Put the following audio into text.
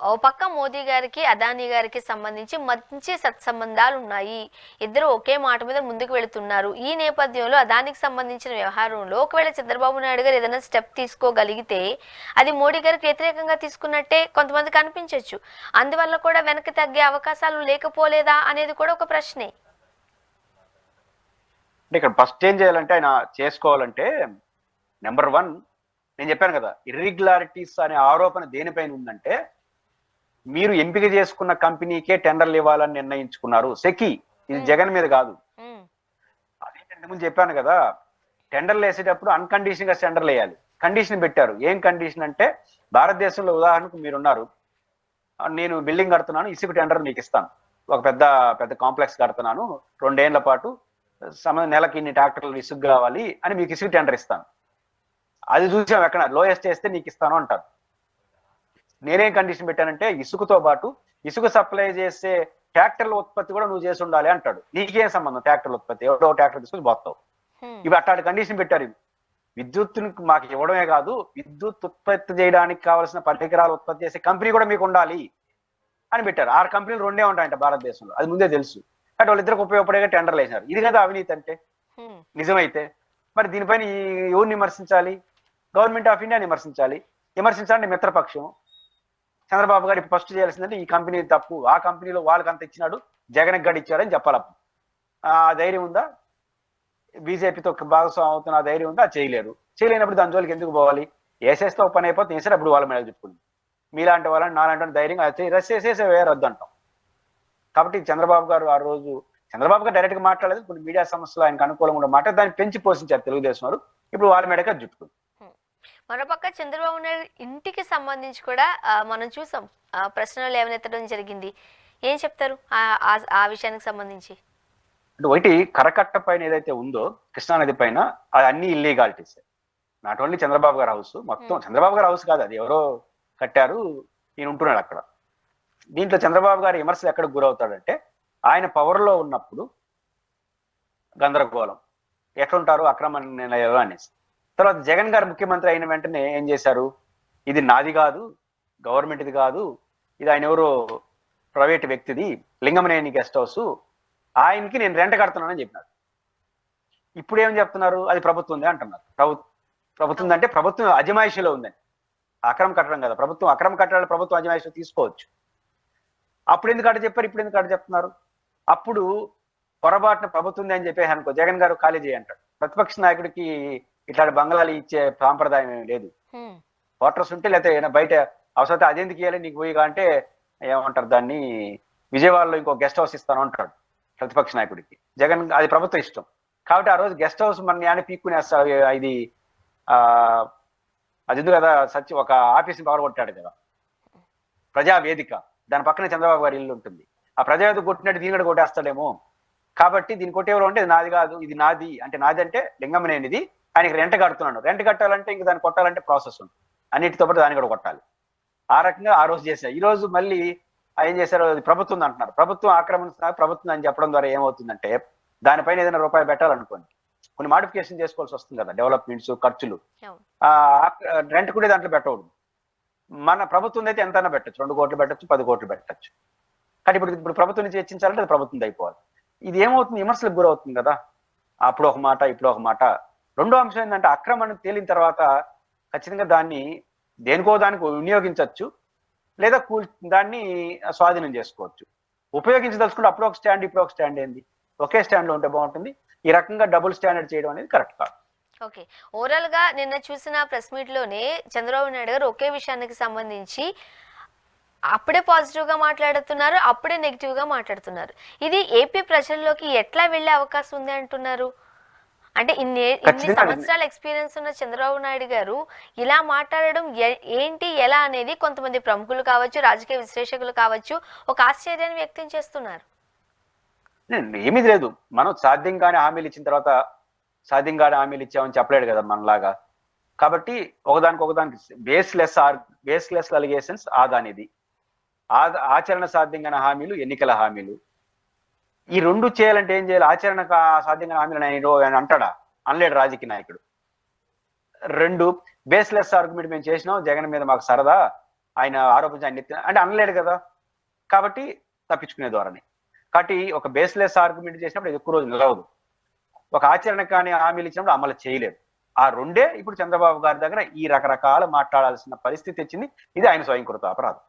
ఓ పక్క మోదీ గారికి అదానీ గారికి సంబంధించి మంచి సత్సంబంధాలు ఉన్నాయి. ఇద్దరు ఒకే మాట మీద ముందుకు వెళుతున్నారు. ఈ నేపథ్యంలో అదానికి సంబంధించిన వ్యవహారంలో ఒకవేళ చంద్రబాబు నాయుడు గారు ఏదైనా స్టెప్ తీసుకోగలిగితే అది మోడీ గారికి వ్యతిరేకంగా తీసుకున్నట్టే కొంతమందికి అనిపించవచ్చు. అందువల్ల కూడా వెనక్కి తగ్గే అవకాశాలు లేకపోలేదా అనేది కూడా ఒక ప్రశ్నే. అంటే ఇక్కడ ఫస్ట్ ఏం చేయాలంటే ఆయన చేసుకోవాలంటే నెంబర్ 1 నేను చెప్పాను కదా, ఇర్రెగ్యులారిటీస్ అనే ఆరోపణ దేనిపైన ఉందంటే మీరు ఎంపిక చేసుకున్న కంపెనీకే టెండర్లు ఇవ్వాలని నిర్ణయించుకున్నారు. సెకి ఇది జగన్ మీద కాదు. అదేంటంటే ముందు చెప్పాను కదా, టెండర్లు వేసేటప్పుడు అన్కండిషన్ గా టెండర్లు వేయాలి. కండిషన్ పెట్టారు. ఏం కండిషన్ అంటే భారతదేశంలో ఉదాహరణకు మీరున్నారు, నేను బిల్డింగ్ కడుతున్నాను, ఇసుక టెండర్ మీకు ఇస్తాను, ఒక పెద్ద పెద్ద కాంప్లెక్స్ కడుతున్నాను, 2 ఏళ్ల పాటు నెలకి ఇన్ని ట్రాక్టర్లు ఇసుక కావాలి అని మీకు ఇసుక టెండర్ ఇస్తాను. అది చూసాం ఎక్కడ లోయెస్ట్ చేస్తే నీకు ఇస్తాను అంటారు. నేనేం కండిషన్ పెట్టానంటే ఇసుకతో పాటు ఇసుక సప్లై చేసే ట్రాక్టర్ల ఉత్పత్తి కూడా నువ్వు చేసి ఉండాలి అంటాడు. నీకేం సంబంధం ట్రాక్టర్ల ఉత్పత్తి? ఎవడో ట్రాక్టర్ తీసుకుని పోతావు. ఇవి అట్లాంటి కండిషన్ పెట్టారు. విద్యుత్తుని మాకు ఇవ్వడమే కాదు, విద్యుత్ ఉత్పత్తి చేయడానికి కావాల్సిన పరికరాలు ఉత్పత్తి చేసే కంపెనీ కూడా మీకు ఉండాలి అని పెట్టారు. 6 కంపెనీలు 2 ఉంటాయంట భారతదేశంలో, అది ముందే తెలుసు. అంటే వాళ్ళిద్దరికి ఉపయోగపడేగా టెండర్లు వేసినారు. ఇది కదా అవినీతి అంటే. నిజమైతే మరి దీనిపైన ఎవరిని విమర్శించాలి? గవర్నమెంట్ ఆఫ్ ఇండియా విమర్శించాలి. విమర్శించాలంటే మిత్రపక్షం చంద్రబాబు గారు ఇప్పుడు ఫస్ట్ చేయాల్సిందంటే ఈ కంపెనీ తప్పు, ఆ కంపెనీలో వాళ్ళకి అంత ఇచ్చినాడు, జగన్ గడి ఇచ్చాడని చెప్పాలి. ఆ ధైర్యం ఉందా? బీజేపీతో భాగస్వామ్యం అవుతున్న ధైర్యం ఉందా? చేయలేరు. చేయలేనప్పుడు దాని జోలికి ఎందుకు పోవాలి? వేసేస్తే ఒక పని అయిపోతే వేసారు, అప్పుడు వాళ్ళ మీద చెప్పుకుంది. మీలాంటి వాళ్ళని నాలాంటి ధైర్యంగా వేసేసే వేరొద్దు అంటాం. కాబట్టి చంద్రబాబు గారు ఆ రోజు చంద్రబాబు గారు డైరెక్ట్ గా మాట్లాడలేదు, కొన్ని మీడియా సంస్థలు ఆయనకు అనుకూలంగా ఉన్న మాట దాన్ని పెంచి పోషించారు తెలుగుదేశం వారు. ఇప్పుడు వాళ్ళ మేడగా జుట్టుకుంది. మరోపక్క చంద్రబాబు నాయుడు ఇంటికి సంబంధించి కూడా మనం చూసాం, ప్రశ్నలు లేవనెత్తడం జరిగింది. ఏం చెప్తారు ఆ విషయానికి సంబంధించి? అంటే ఒకటి, కరకట్ట పైన ఏదైతే ఉందో కృష్ణానది పైన, అది అన్ని ఇల్లీగాలిటీస్. నాట్ ఓన్లీ చంద్రబాబు గారి హౌస్, మొత్తం చంద్రబాబు గారి హౌస్ కాదు, అది ఎవరో కట్టారు, ఈయన ఉంటున్నాడు అక్కడ. దీంట్లో చంద్రబాబు గారి విమర్శలు ఎక్కడికి గురవుతాడంటే, ఆయన పవర్లో ఉన్నప్పుడు గందరగోళం, ఎట్లుంటారు అక్రమ నిర్ణయాలు అనేసి. తర్వాత జగన్ గారు ముఖ్యమంత్రి అయిన వెంటనే ఏం చేశారు? ఇది నాది కాదు, గవర్నమెంట్ది కాదు, ఇది ఆయన ఎవరో ప్రైవేట్ వ్యక్తిది, లింగమనేని గెస్ట్ హౌస్, ఆయనకి నేను రెంట్ కడుతున్నానని చెప్పినారు. ఇప్పుడు ఏం చెప్తున్నారు? అది ప్రభుత్వందే అంటున్నారు. ప్రభుత్వం అంటే ప్రభుత్వం అజమాయిషీలో ఉందని. అక్రమ కట్టడం కదా ప్రభుత్వం. అక్రమ కట్టడాలు ప్రభుత్వం అజమాయిషీలో తీసుకోవచ్చు. అప్పుడు ఎందుకు అటు చెప్పారు, ఇప్పుడు ఎందుకు అటు చెప్తున్నారు? అప్పుడు పొరపాటున ప్రభుత్వం అని చెప్పేసి అనుకో, జగన్ గారు ఖాళీ చేయంటాడు. ప్రతిపక్ష నాయకుడికి ఇట్లాంటి బంగ్లాలు ఇచ్చే సాంప్రదాయం ఏమి లేదు. క్వార్టర్స్ ఉంటే లేకపోతే బయట అవసరం అదెందుకు ఇవ్వాలి నీకు పోయిగా అంటే ఏమంటారు దాన్ని, విజయవాడలో ఇంకో గెస్ట్ హౌస్ ఇస్తాను అంటాడు ప్రతిపక్ష నాయకుడికి. జగన్ అది ప్రభుత్వం ఇష్టం కాబట్టి ఆ రోజు గెస్ట్ హౌస్ మన యాని పీక్కునేస్తా. ఇది అది ఎందుకు కదా ఒక ఆఫీస్ని పవర్ కొట్టాడు కదా, ప్రజావేదిక, దాని పక్కనే చంద్రబాబు గారి ఇల్లు ఉంటుంది. ఆ ప్రజావేదిక కొట్టినట్టు దీని కూడా కొట్టేస్తాడేమో. కాబట్టి దీన్ని కొట్టేవారు అంటే ఇది నాది కాదు, ఇది నాది అంటే, నాది అంటే లింగమనేనిది, ఆయనకి రెంట్ కడుతున్నాడు. రెంట్ కట్టాలంటే ఇంక దాన్ని కొట్టాలంటే ప్రాసెస్ ఉంది, అన్నిటితో పాటు దాన్ని కూడా కొట్టాలి. ఆ రకంగా ఆ రోజు చేశారు. ఈ రోజు మళ్ళీ ఏం చేశారు? అది ప్రభుత్వం అంటున్నారు. ప్రభుత్వం ఆక్రమిస్తున్నారు, ప్రభుత్వం అని చెప్పడం ద్వారా ఏమవుతుందంటే, దానిపైన ఏదైనా రూపాయి పెట్టాలనుకోండి, కొన్ని మాడిఫికేషన్ చేసుకోవాల్సి వస్తుంది కదా, డెవలప్మెంట్స్ ఖర్చులు. రెంట్ కూడా దాంట్లో పెట్టకూడదు. మన ప్రభుత్వం అయితే ఎంతైనా పెట్టచ్చు, 2 కోట్లు పెట్టచ్చు, 10 కోట్లు పెట్టచ్చు. కానీ ఇప్పుడు ప్రభుత్వం నుంచి వెచ్చించాలంటే అది ప్రభుత్వం అయిపోవాలి. ఇది ఏమవుతుంది? విమర్శలకు గురవుతుంది కదా, అప్పుడు ఒక మాట ఇప్పుడు ఒక మాట. రెండో అంశం ఏంటంటే, అక్రమణ తేలిన తర్వాత ఖచ్చితంగా దాన్ని దేనికో దానికి వినియోగించవచ్చు, లేదా దాన్ని స్వాధీనం చేసుకోవచ్చు. ఉపయోగించదలుచుకుంటే అప్పుడు ఒక స్టాండ్, ఇప్పుడు ఒక స్టాండ్. ఏంది? ఒకే స్టాండ్ లో ఉంటే బాగుంటుంది. ఈ రకంగా డబుల్ స్టాండర్డ్ చేయడం అనేది కరెక్ట్ కాదు. ఓకే, ఓవరాల్ గా నిన్న చూసిన ప్రెస్ మీట్ లోనే చంద్రబాబు నాయుడు గారు ఒకే విషయానికి సంబంధించి అప్పుడే పాజిటివ్ గా మాట్లాడుతున్నారు, అప్పుడే నెగిటివ్ గా మాట్లాడుతున్నారు. ఇది ఏపీ ప్రజల్లోకి ఎట్లా వెళ్లే అవకాశం ఉంది అంటున్నారు? అంటే ఇన్ని సంవత్సరాల ఎక్స్పీరియన్స్ ఉన్న చంద్రబాబు నాయుడు గారు ఇలా మాట్లాడడం ఏంటి, ఎలా అనేది కొంతమంది ప్రముఖులు కావచ్చు, రాజకీయ విశ్లేషకులు కావచ్చు ఒక ఆశ్చర్యాన్ని వ్యక్తం చేస్తున్నారు. ఏమీ లేదు, మనం సాధ్యంగానే హామీలు ఇచ్చిన తర్వాత సాధ్యంగానే హామీలు ఇచ్చామని చెప్పలేడు కదా మనలాగా. కాబట్టి ఒకదానికి బేస్లెస్ అలిగేషన్స్ ఆదానిది, ఆచరణ సాధ్యంగానే హామీలు, ఎన్నికల హామీలు. ఈ 2 చేయాలంటే ఏం చేయాలి? ఆచరణ సాధ్యంగా హామీలు ఆయన అంటాడా? అనలేడు రాజకీయ నాయకుడు. 2 బేస్లెస్ ఆర్గ్యుమెంట్ మేము చేసినాం, జగన్ మీద మాకు సరదా, ఆయన ఆరోపించి ఆయన అంటే అనలేడు కదా, కాబట్టి తప్పించుకునే ద్వారానే. కాబట్టి ఒక బేస్లెస్ ఆర్గ్యుమెంట్ చేసినప్పుడు ఇది ఎక్కువ రోజు నిలవదు. ఒక ఆచరణ కానీ హామీలు ఇచ్చినప్పుడు అమలు చేయలేదు. ఆ రెండే ఇప్పుడు చంద్రబాబు గారి దగ్గర ఈ రకరకాల మాట్లాడాల్సిన పరిస్థితి వచ్చింది. ఇది ఆయన స్వయంకృత అపరాధం.